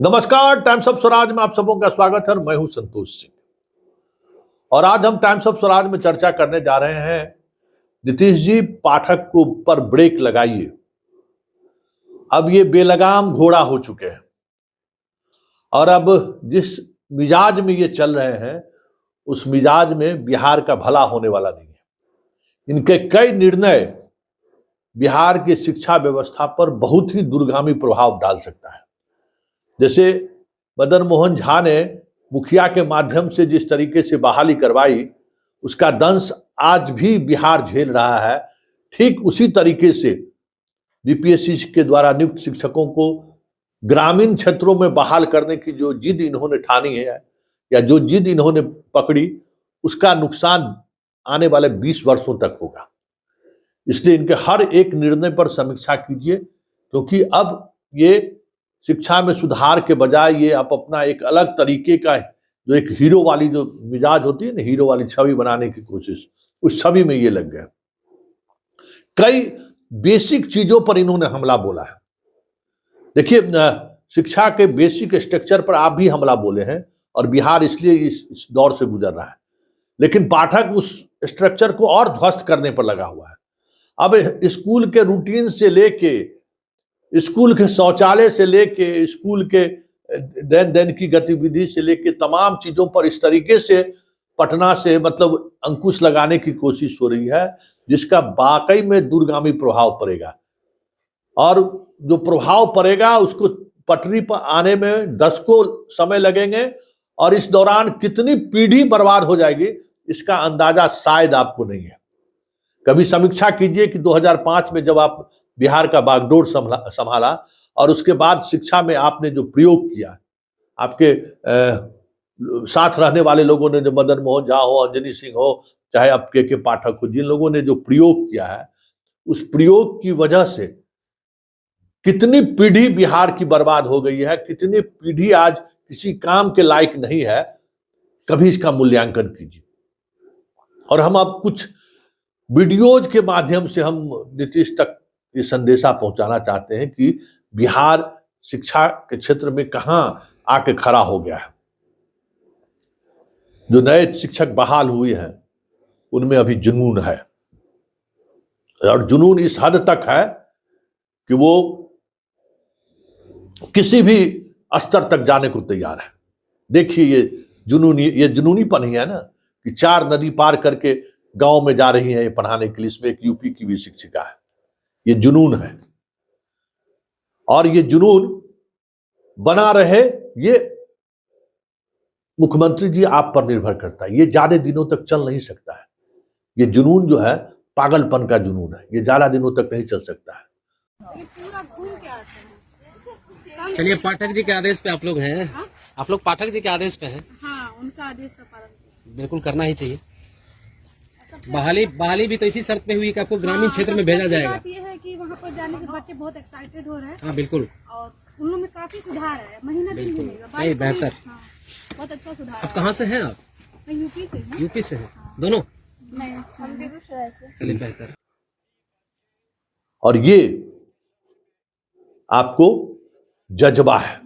नमस्कार, times of Swaraj में आप सबों का स्वागत है। मैं हूं संतोष सिंह और आज हम टाइम्स ऑफ स्वराज में चर्चा करने जा रहे हैं नीतीश जी पाठक को पर ब्रेक लगाइए। अब ये बेलगाम घोड़ा हो चुके हैं और अब जिस मिजाज में ये चल रहे हैं उस मिजाज में बिहार का भला होने वाला नहीं है। इनके कई निर्णय बिहार की शिक्षा व्यवस्था पर बहुत ही दूरगामी प्रभाव डाल सकता है। जैसे मदन मोहन झा ने मुखिया के माध्यम से जिस तरीके से बहाली करवाई, उसका दंश आज भी बिहार झेल रहा है। ठीक उसी तरीके से बीपीएससी के द्वारा नियुक्त शिक्षकों को ग्रामीण क्षेत्रों में बहाल करने की जो जिद इन्होंने ठानी है या जो जिद इन्होंने पकड़ी, उसका नुकसान आने वाले 20 वर्षों तक होगा। इसलिए इनके हर एक निर्णय पर समीक्षा कीजिए, क्योंकि अब ये शिक्षा में सुधार के बजाय ये आप अपना एक अलग तरीके का जो एक हीरो वाली जो मिजाज होती है ना, हीरो वाली छवि बनाने की कोशिश, उस छवि में ये लग गए। कई बेसिक चीजों पर इन्होंने हमला बोला है। देखिए, शिक्षा के बेसिक स्ट्रक्चर पर आप भी हमला बोले हैं और बिहार इसलिए इस दौर से गुजर रहा है, लेकिन पाठक उस स्ट्रक्चर को और ध्वस्त करने पर लगा हुआ है। अब स्कूल के रूटीन से लेके, स्कूल के शौचालय से लेके, स्कूल के दैन की गतिविधि से लेके तमाम चीजों पर इस तरीके से पटना से मतलब अंकुश लगाने की कोशिश हो रही है, जिसका वाकई में दूरगामी प्रभाव पड़ेगा। और जो प्रभाव पड़ेगा उसको पटरी पर आने में दशकों समय लगेंगे और इस दौरान कितनी पीढ़ी बर्बाद हो जाएगी इसका अंदाजा शायद आपको नहीं है। कभी समीक्षा कीजिए कि 2005 में जब आप बिहार का बागडोर संभाला और उसके बाद शिक्षा में आपने जो प्रयोग किया, आपके साथ रहने वाले लोगों ने, जो मदन मोहन झा हो, अंजनी सिंह हो, चाहे आप के पाठक हो, जिन लोगों ने जो प्रयोग किया है, उस प्रयोग की वजह से कितनी पीढ़ी बिहार की बर्बाद हो गई है, कितनी पीढ़ी आज किसी काम के लायक नहीं है। कभी इसका मूल्यांकन कीजिए। और हम अब कुछ वीडियोज के माध्यम से हम नीतीश तक ये संदेशा पहुंचाना चाहते हैं कि बिहार शिक्षा के क्षेत्र में कहां आके खड़ा हो गया है। जो नए शिक्षक बहाल हुए हैं उनमें अभी जुनून है, और जुनून इस हद तक है कि वो किसी भी स्तर तक जाने को तैयार है। देखिए, ये जुनूनीपन ही है ना कि 4 नदी पार करके गांव में जा रही है ये पढ़ाने के लिए। इसमें एक यूपी की भी शिक्षिका है। ये जुनून है और ये जुनून बना रहे, ये मुख्यमंत्री जी आप पर निर्भर करता है। ये ज्यादा दिनों तक चल नहीं सकता है। ये जुनून जो है पागलपन का जुनून है, ये ज्यादा दिनों तक नहीं चल सकता है। चलिए, पाठक जी के आदेश पे आप लोग हैं। आप लोग पाठक जी के आदेश पे हैं। हाँ, उनका आदेश का पालन बिल्कुल करना ही चाहिए। बहाली भी तो इसी शर्त पे हुई कि आपको ग्रामीण क्षेत्र में भेजा जाएगा। बात ये है कि वहाँ पर जाने से बच्चे बहुत एक्साइटेड हो रहे हैं। हाँ बिल्कुल, और उन लोगों में काफी सुधार है। महीना दिन भी नहीं बेहतर। हाँ, बहुत अच्छा सुधार। आप कहाँ से हैं? आप मैं यूपी से हूँ। यूपी से हैं दोनों? नहीं, हम बेगूसराय से। चलिए बेहतर। और ये आपको जज्बा है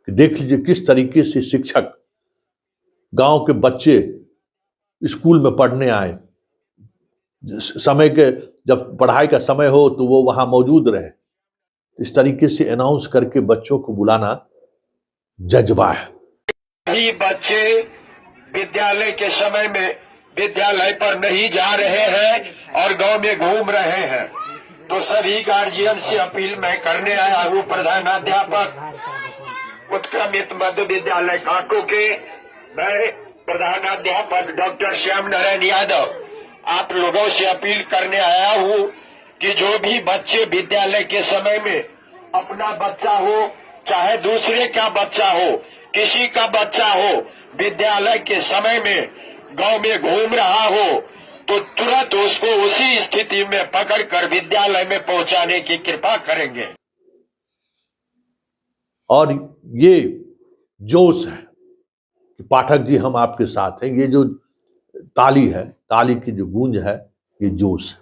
कि देख लीजिए किस तरीके से शिक्षक गांव के बच्चे स्कूल में पढ़ने आए, समय के जब पढ़ाई का समय हो तो वो वहां मौजूद रहे। इस तरीके से अनाउंस करके बच्चों को बुलाना जज्बा है। ही बच्चे विद्यालय के समय में विद्यालय पर नहीं जा रहे हैं और गांव में घूम रहे हैं, तो सभी गार्जियन से अपील मैं करने आया हूं। प्रधानाध्यापक उत्क्रमित मध्य विद्यालय काको के मैं प्रधानाध्यापक डॉक्टर श्याम नारायण यादव आप लोगों से अपील करने आया हूं कि जो भी बच्चे विद्यालय के समय में, अपना बच्चा हो चाहे दूसरे का बच्चा हो, किसी का बच्चा हो, विद्यालय के समय में गांव में घूम रहा हो, तो तुरंत उसको उसी स्थिति में पकड़कर विद्यालय में पहुंचाने की कृपा करेंगे। और ये जोश है कि पाठक जी हम आपके साथ हैं। ये जो ताली है, ताली की जो गूंज है, ये जोश है।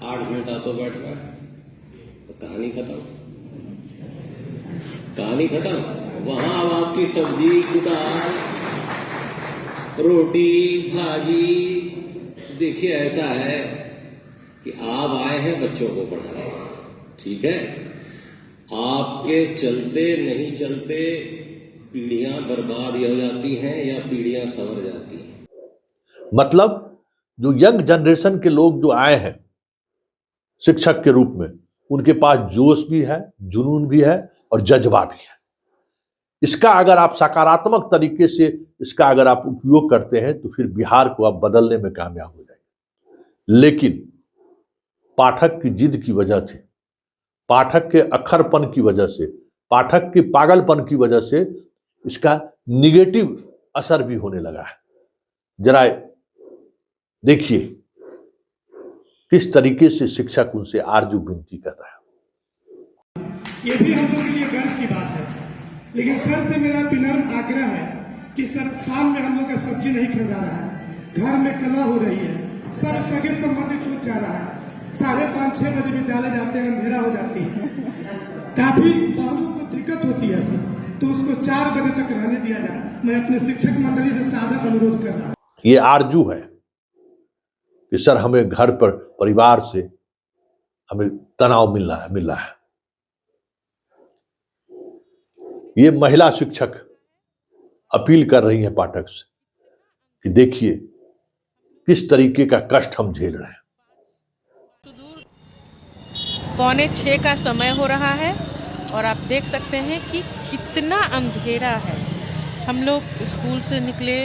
8 घंटा तो बैठ गए, कहानी खत्म। कहानी खत्म। वहां अब आपकी सब्जी, दाल, रोटी, भाजी। देखिए ऐसा है कि आप आए हैं बच्चों को पढ़ाने, ठीक है, आपके चलते नहीं चलते पीढ़ियां बर्बाद हो जाती हैं या पीढ़ियां संवर जाती हैं। मतलब जो यंग जनरेशन के लोग जो आए हैं शिक्षक के रूप में, उनके पास जोश भी है, जुनून भी है और जज्बा भी है। इसका अगर आप सकारात्मक तरीके से इसका अगर आप उपयोग करते हैं तो फिर बिहार को आप बदलने में कामयाब हो जाएंगे। लेकिन पाठक की जिद की वजह से, पाठक के अक्खरपन की वजह से, पाठक के पागलपन की वजह से इसका निगेटिव असर भी होने लगा है। जरा देखिए किस तरीके से शिक्षक उनसे आरजू विनती कर रहा है। ये भी हम लोग के लिए गर्व की बात है, लेकिन सर से मेरा विनम्र आग्रह है कि सर शाम में हम लोग का सब्जी नहीं खरीदा रहा है, घर में कला हो रही है, सर सगे संबंधी छूट जा रहा है, 5:30-6 बजे विद्यालय जाते हैं, अंधेरा हो जाती है, काफी बहुओं को दिक्कत होती है सर, तो उसको 4 बजे तक रहने दिया जाए। मैं अपने शिक्षक मंडली से सादर अनुरोध कर रहा हूँ। ये आरजू है कि सर हमें घर पर परिवार से हमें तनाव मिल रहा है। ये महिला शिक्षक अपील कर रही हैं पाठक से कि देखिए किस तरीके का कष्ट हम झेल रहे हैं। 5:45 का समय हो रहा है और आप देख सकते हैं कि कितना अंधेरा है। हम लोग स्कूल से निकले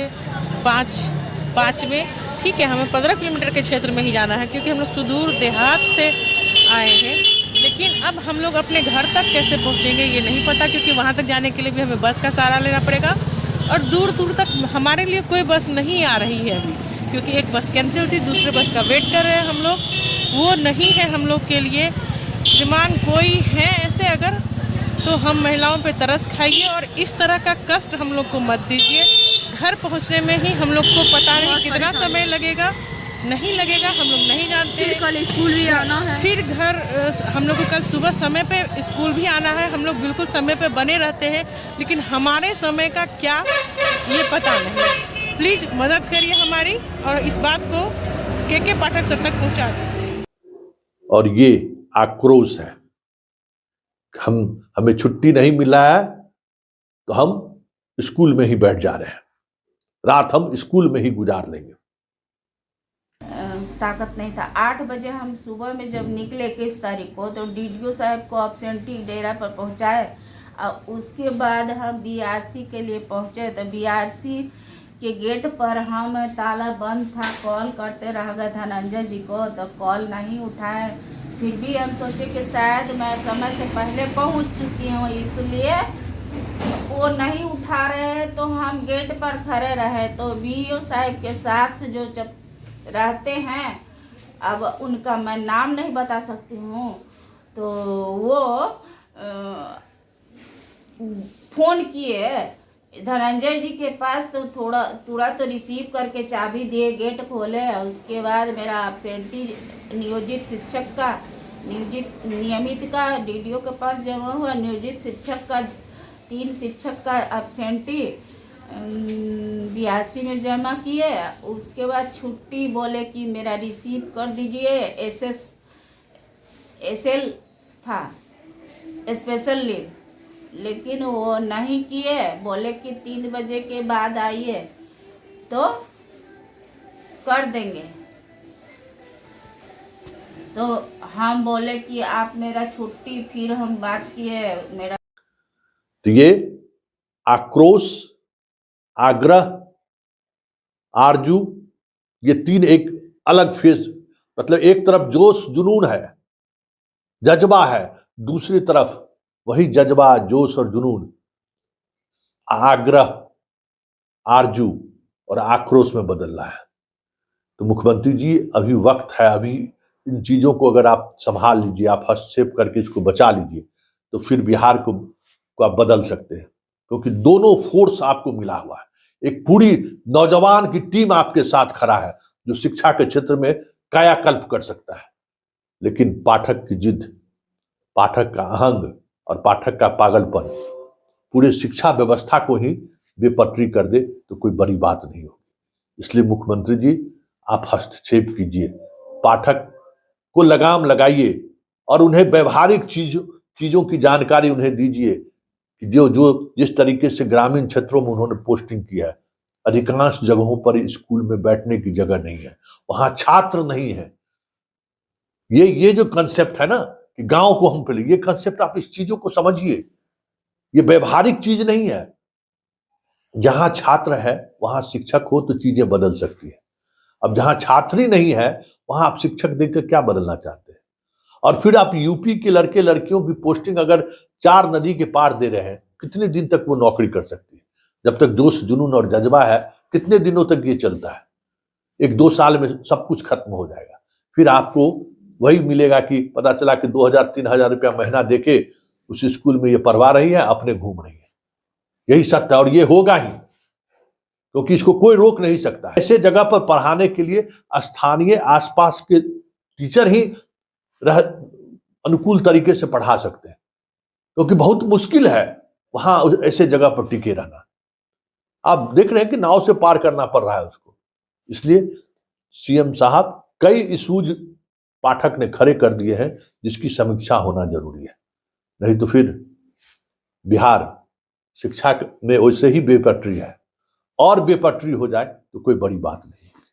5 में, ठीक है, हमें 15 किलोमीटर के क्षेत्र में ही जाना है क्योंकि हम लोग सुदूर देहात से आए हैं, लेकिन अब हम लोग अपने घर तक कैसे पहुंचेंगे ये नहीं पता, क्योंकि वहां तक जाने के लिए भी हमें बस का सहारा लेना पड़ेगा और दूर दूर तक हमारे लिए कोई बस नहीं आ रही है अभी, क्योंकि एक बस कैंसिल थी, दूसरे बस का वेट कर रहे हैं हम लोग, वो नहीं है हम लोग के लिए। श्रीमान कोई है ऐसे अगर, तो हम महिलाओं पे तरस खाइए और इस तरह का कष्ट हम लोग को मत दीजिए। घर पहुंचने में ही हम लोग को पता नहीं कितना समय लगेगा, नहीं लगेगा हम लोग नहीं जानते। फिर कल स्कूल भी आना है, फिर घर हम लोग को कल सुबह समय पे स्कूल भी आना है। हम लोग बिल्कुल समय पे बने रहते हैं, लेकिन हमारे समय का क्या ये पता नहीं। प्लीज मदद करिए हमारी और इस बात को के पाठक सब तक पहुंचा दें। और ये आक्रोश है, हमें छुट्टी नहीं मिला है तो हम स्कूल में ही बैठ जा रहे हैं, रात हम स्कूल में ही गुजार लेंगे। ताकत नहीं था। 8 बजे हम सुबह में जब निकले 21 तारीख को, तो डीडीओ साहब को एब्सेंटी डेरा पर पहुंचाए और उसके बाद हम बीआरसी के लिए पहुंचे। तो बीआरसी के गेट पर हम ताला बंद था, कॉल करते रह गए धनंजय जी को, तो कॉल नहीं उठाए। फिर भी हम सोचे कि शायद मैं समय से पहले पहुंच चुकी हूँ, इसलिए वो नहीं उठा रहे हैं, तो हम गेट पर खड़े रहे। तो बीओ साहब के साथ जो जब रहते हैं, अब उनका मैं नाम नहीं बता सकती हूँ, तो वो फ़ोन किए धनंजय जी के पास, तो थोड़ा तो रिसीव करके चाबी दिए, गेट खोले। उसके बाद मेरा एब्सेंटी नियोजित शिक्षक का नियमित का डीडीओ के पास जमा हुआ, नियोजित शिक्षक का 3 शिक्षक का एब्सेंटी 82 में जमा किए। उसके बाद छुट्टी बोले कि मेरा रिसीव कर दीजिए, एसएल था, स्पेशल लीव, लेकिन वो नहीं किए। बोले कि 3 बजे के बाद आइए तो कर देंगे। तो हम बोले कि आप मेरा छुट्टी, फिर हम बात किए मेरा। तो ये आक्रोश, आग्रह, आरजू, ये 3 एक अलग फेज, मतलब एक तरफ जोश जुनून है, जज्बा है, दूसरी तरफ वही जज्बा, जोश और जुनून आग्रह, आरजू और आक्रोश में बदल रहा है। तो मुख्यमंत्री जी अभी वक्त है, अभी इन चीजों को अगर आप संभाल लीजिए, आप हस्तक्षेप करके इसको बचा लीजिए, तो फिर बिहार को आप बदल सकते हैं, क्योंकि दोनों फोर्स आपको मिला हुआ है। एक पूरी नौजवान की टीम आपके साथ खड़ा है जो शिक्षा के क्षेत्र में कायाकल्प कर सकता है, लेकिन पाठक की जिद, पाठक का आहंग, और पाठक का पागलपन पूरे शिक्षा व्यवस्था को ही बेपटरी कर दे तो कोई बड़ी बात नहीं होगी। इसलिए मुख्यमंत्री जी आप हस्तक्षेप कीजिए, पाठक को लगाम लगाइए और उन्हें व्यवहारिक चीजों की जानकारी उन्हें दीजिए कि जो जिस तरीके से ग्रामीण क्षेत्रों में उन्होंने पोस्टिंग किया है, अधिकांश जगहों पर स्कूल में बैठने की जगह नहीं है, वहां छात्र नहीं है। ये जो कंसेप्ट है ना कि गांव को हम पहले, ये कंसेप्ट आप इस चीजों को समझिए, ये व्यवहारिक चीज नहीं है। जहां छात्र है वहां शिक्षक हो तो चीजें बदल सकती है। अब जहां छात्र ही नहीं है वहां आप शिक्षक देकर क्या बदलना चाहते हैं? और फिर आप यूपी के लड़के लड़कियों की पोस्टिंग अगर 4 नदी के पार दे रहे हैं, कितने दिन तक वो नौकरी कर सकती है? जब तक जोश जुनून और जज्बा है, कितने दिनों तक ये चलता है? 1-2 साल में सब कुछ खत्म हो जाएगा। फिर आपको वही मिलेगा कि पता चला कि 2,000-3,000 रुपया महीना देके उस स्कूल में ये पढ़वा रही है, अपने घूम रही है। यही सत्य है और ये होगा ही, क्योंकि इसको कोई रोक नहीं सकता। ऐसे जगह पर पढ़ाने के लिए स्थानीय आसपास के टीचर ही अनुकूल तरीके से पढ़ा सकते हैं, क्योंकि बहुत मुश्किल है वहां ऐसे जगह पर टिके रहना। आप देख रहे हैं कि नाव से पार करना पड़ रहा है उसको। इसलिए सीएम साहब कई इशूज पाठक ने खड़े कर दिए हैं जिसकी समीक्षा होना जरूरी है, नहीं तो फिर बिहार शिक्षा में वैसे ही बेपटरी है और बेपटरी हो जाए तो कोई बड़ी बात नहीं।